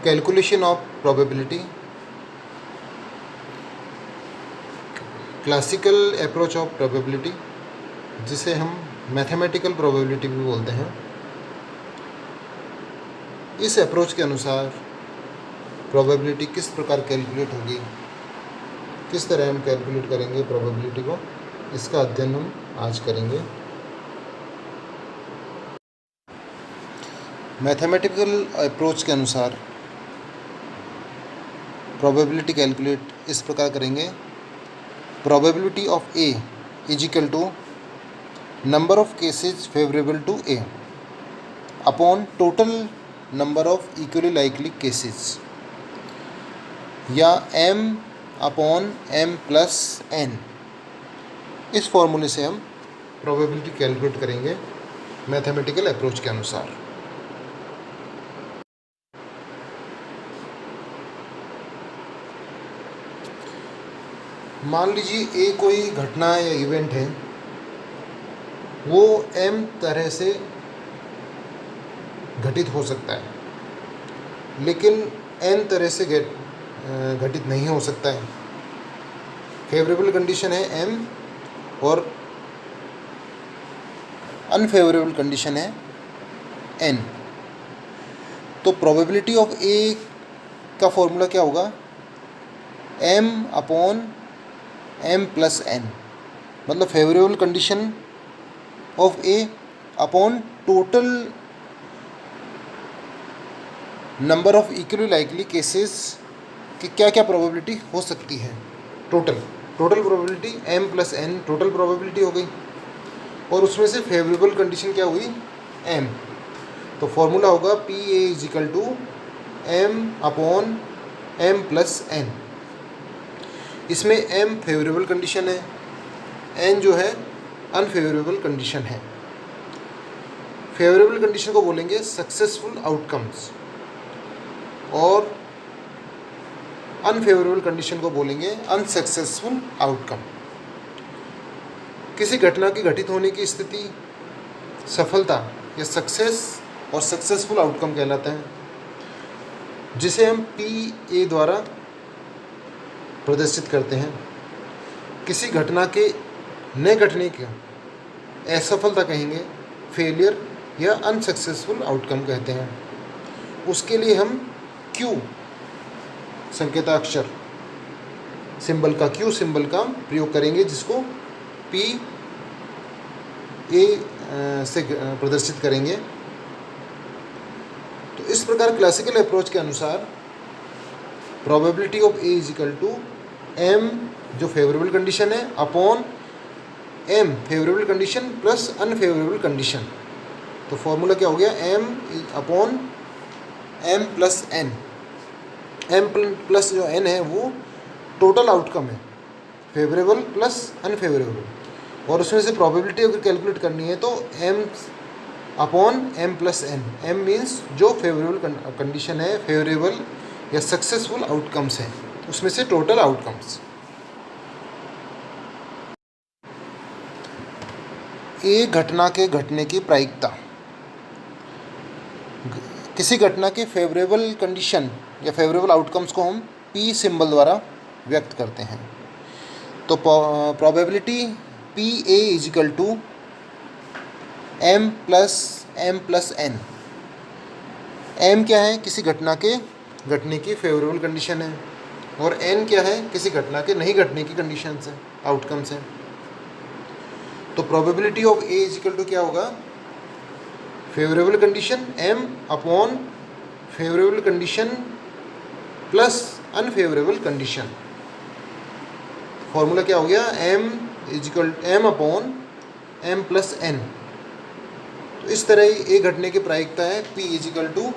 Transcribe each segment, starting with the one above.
Calculation of probability, classical approach of probability, जिसे हम mathematical probability भी बोलते हैं। इस अप्रोच के अनुसार प्रोबेबिलिटी किस प्रकार कैलकुलेट होगी, किस तरह हम कैलकुलेट करेंगे प्रोबेबिलिटी को, इसका अध्ययन हम आज करेंगे। मैथमेटिकल अप्रोच के अनुसार प्रोबेबिलिटी कैलकुलेट इस प्रकार करेंगे। Probability of A is equal to number of cases favourable to A upon total number of equally likely cases, या m upon m plus n। इस फॉर्मूले से हम प्रोबेबिलिटी कैलकुलेट करेंगे मैथमेटिकल अप्रोच के अनुसार। मान लीजिए ए कोई घटना या इवेंट है, वो m तरह से घटित हो सकता है, लेकिन n तरह से घटित नहीं हो सकता है। फेवरेबल कंडीशन है m और अनफेवरेबल कंडीशन है n। तो प्रोबेबिलिटी ऑफ a का फॉर्मूला क्या होगा, m upon m plus n, मतलब favourable condition of a upon total number of equally likely cases की क्या क्या प्रोबेबिलिटी हो सकती है। Total probability m plus n total probability हो गई, और उसमें से फेवरेबल कंडीशन क्या हुई, m। तो फॉर्मूला होगा P A is equal to m upon m plus n। इसमें m फेवरेबल कंडीशन है, n जो है अनफेवरेबल कंडीशन है। फेवरेबल कंडीशन को बोलेंगे सक्सेसफुल आउटकम्स, और अनफेवरेबल कंडीशन को बोलेंगे अनसक्सेसफुल आउटकम। किसी घटना की घटित होने की स्थिति सफलता या सक्सेस और सक्सेसफुल आउटकम कहलाता है, जिसे हम पी ए द्वारा प्रदर्शित करते हैं। किसी घटना के न घटने की असफलता कहेंगे फेलियर या अनसक्सेसफुल आउटकम कहते हैं। उसके लिए हम क्यू संकेताक्षर सिंबल का प्रयोग करेंगे, जिसको पी ए से प्रदर्शित करेंगे। तो इस प्रकार क्लासिकल अप्रोच के अनुसार probability of A is equal to m जो फेवरेबल कंडीशन है upon m favourable condition plus unfavourable condition. तो फॉर्मूला क्या हो गया, m upon m plus n। m plus जो n है वो टोटल आउटकम है, फेवरेबल प्लस अनफेवरेबल, और उसमें से प्रोबेबिलिटी अगर कैलकुलेट करनी है तो m upon m plus n। m means जो फेवरेबल कंडीशन है, फेवरेबल या सक्सेसफुल आउटकम्स हैं, उसमें से टोटल आउटकम्स। एक घटना के घटने की प्रायिकता, किसी घटना के फेवरेबल कंडीशन या फेवरेबल आउटकम्स को हम P सिंबल द्वारा व्यक्त करते हैं। तो probability P A is equal to m plus n। m क्या है, किसी घटना के घटने की फेवरेबल कंडीशन है, और n क्या है, किसी घटना के नहीं घटने की कंडीशंस है, आउटकम्स हैं। तो probability of A is equal to क्या होगा, favourable condition m upon favourable condition plus unfavourable condition. Formula क्या हो गया, m upon m plus n। तो इस तरह एक घटने की प्रायिकता है p is equal to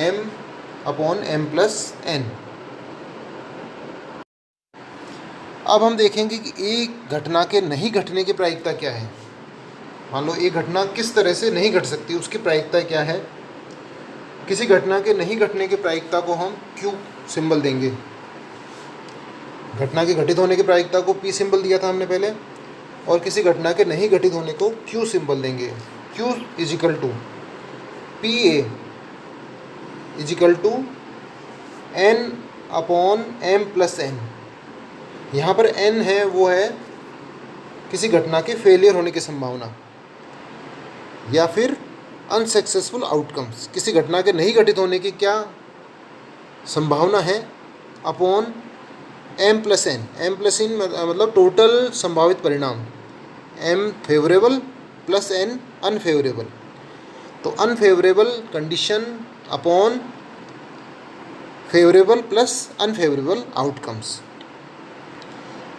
m upon m plus n। अब हम देखेंगे कि एक घटना के नहीं घटने की प्रायिकता क्या है। मान लो एक घटना किस तरह से नहीं घट सकती, उसकी प्रायिकता क्या है। किसी घटना के नहीं घटने की प्रायिकता को हम Q सिंबल देंगे। घटना के घटित होने की प्रायिकता को P सिंबल दिया था हमने पहले, और किसी घटना के नहीं घटित होने को Q सिंबल देंगे। Q is equal to P A is equal to N upon M plus N. यहाँ पर एन है वो है किसी घटना के फेलियर होने की संभावना या फिर अनसक्सेसफुल आउटकम्स, किसी घटना के नहीं घटित होने की क्या संभावना है, upon M plus N. M plus N मतलब टोटल संभावित परिणाम, M favourable plus N unfavourable. तो unfavourable condition upon favourable plus unfavourable outcomes.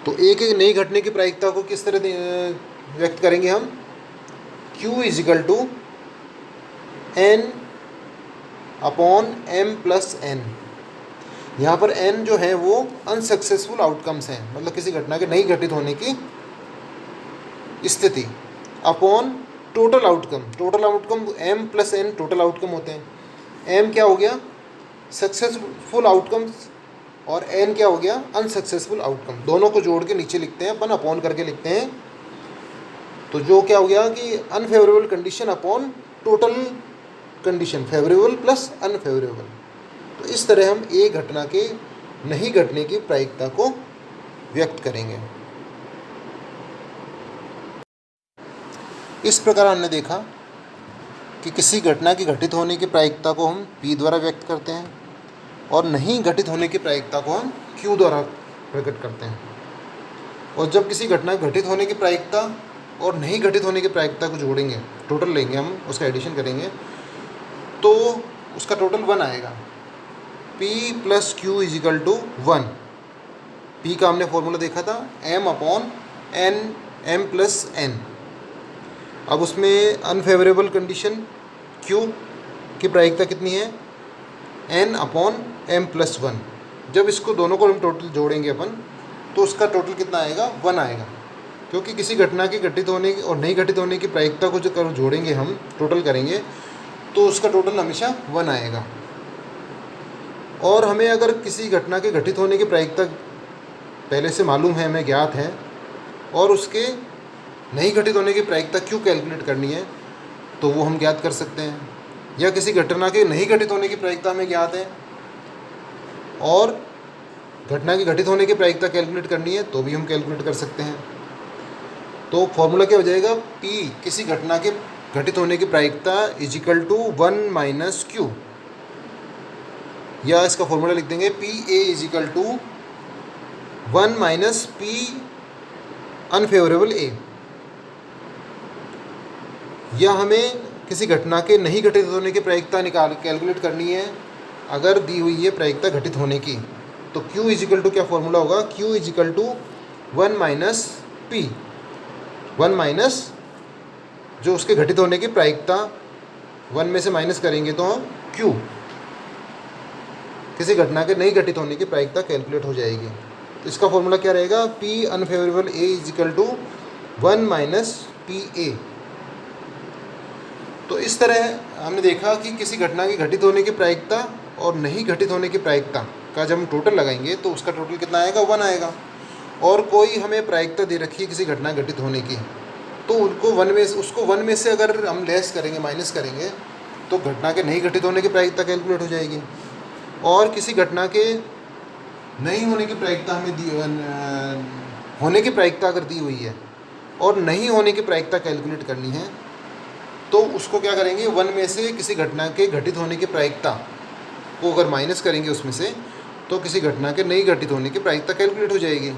तो एक एक नहीं घटने की प्रायिकता को किस तरह व्यक्त करेंगे हम, Q is equal to N upon M plus N. यहाँ पर n जो है वो अनसक्सेसफुल आउटकम्स हैं, मतलब किसी घटना के नहीं घटित होने की स्थिति, upon total outcome. Total outcome m plus n total outcome होते हैं। m क्या हो गया, सक्सेसफुल आउटकम्स, और n क्या हो गया, अनसक्सेसफुल आउटकम। दोनों को जोड़ के नीचे लिखते हैं अपन, अपॉन करके लिखते हैं। तो जो क्या हो गया कि unfavourable condition upon total condition, favourable plus unfavourable. तो इस तरह हम एक घटना के नहीं घटने की प्रायिकता को व्यक्त करेंगे। इस प्रकार हमने देखा कि किसी घटना की घटित होने की प्रायिकता को हम P द्वारा व्यक्त करते हैं और नहीं घटित होने की प्रायिकता को हम Q द्वारा प्रकट करते हैं। और जब किसी घटना घटित होने की प्रायिकता और नहीं घटित होने की प्रायिकता को जोड़ेंगे, टोटल लेंगे हम, उसका एडिशन करेंगे, तो उसका टोटल 1 आएगा। P plus Q is equal to 1। P का हमने फॉर्मूला देखा था m upon N, M plus N. अब उसमें अनफेवरेबल कंडीशन Q की प्रायिकता कितनी है, n अपॉन एम प्लस 1। जब इसको दोनों को हम टोटल जोड़ेंगे अपन, तो उसका टोटल कितना आएगा, 1 आएगा। क्योंकि किसी घटना के घटित होने और नहीं घटित होने की प्रायिकता को जो जोड़ेंगे हम, टोटल करेंगे, तो उसका टोटल हमेशा 1 आएगा। और हमें अगर किसी घटना के घटित होने की प्रायिकता पहले से मालूम है, हमें ज्ञात है, और उसके नहीं घटित होने की प्रायिकता क्यों कैलकुलेट करनी है, तो वो हम ज्ञात कर सकते हैं। या किसी घटना के नहीं घटित होने की प्रायिकता हमें ज्ञात है और घटना की घटित होने की प्रायिकता कैलकुलेट करनी है, तो भी हम कैलकुलेट कर सकते हैं। तो फॉर्मूला क्या हो जाएगा, P किसी घटना के घटित होने की प्रायिकता इजिकल टू 1 माइनस Q, या इसका फॉर्मूला लिख देंगे P A is equal to 1 minus P unfavourable A। या हमें किसी घटना के नहीं घटित होने की प्रायिकता कैलकुलेट करनी है अगर दी हुई है प्रायिकता घटित होने की, तो Q इजिकल टू क्या फॉर्मूला होगा, Q is equal to 1 minus P, 1 minus जो उसके घटित होने की प्रायिकता, 1 में से माइनस करेंगे तो Q किसी घटना के नहीं घटित होने की प्रायिकता कैलकुलेट हो जाएगी। तो इसका फॉर्मूला क्या रहेगा, P unfavourable A is equal to 1 minus PA। तो इस तरह हमने देखा कि किसी घटना की घटित होने की प्रायिकता और नहीं घटित होने की प्रायिकता का जब हम टोटल लगाएंगे तो उसका टोटल कितना आएगा, 1 आएगा। और कोई हमें प्रायिकता दे रखी है किसी घटना घटित होने की, तो उसको 1 में से अगर हम लेस करेंगे, माइनस करेंगे, तो घटना के नहीं घटित होने की प्रायिकता कैलकुलेट हो जाएगी। और किसी घटना के नहीं होने की प्रायिकता हमें होने की प्रायिकता अगर दी हुई है और नहीं होने की प्रायिकता कैलकुलेट करनी है, तो उसको क्या करेंगे, 1 में से किसी घटना के घटित होने की प्रायिकता को अगर माइनस करेंगे उसमें से, तो किसी घटना के नहीं घटित होने की प्रायिकता कैलकुलेट हो जाएगी।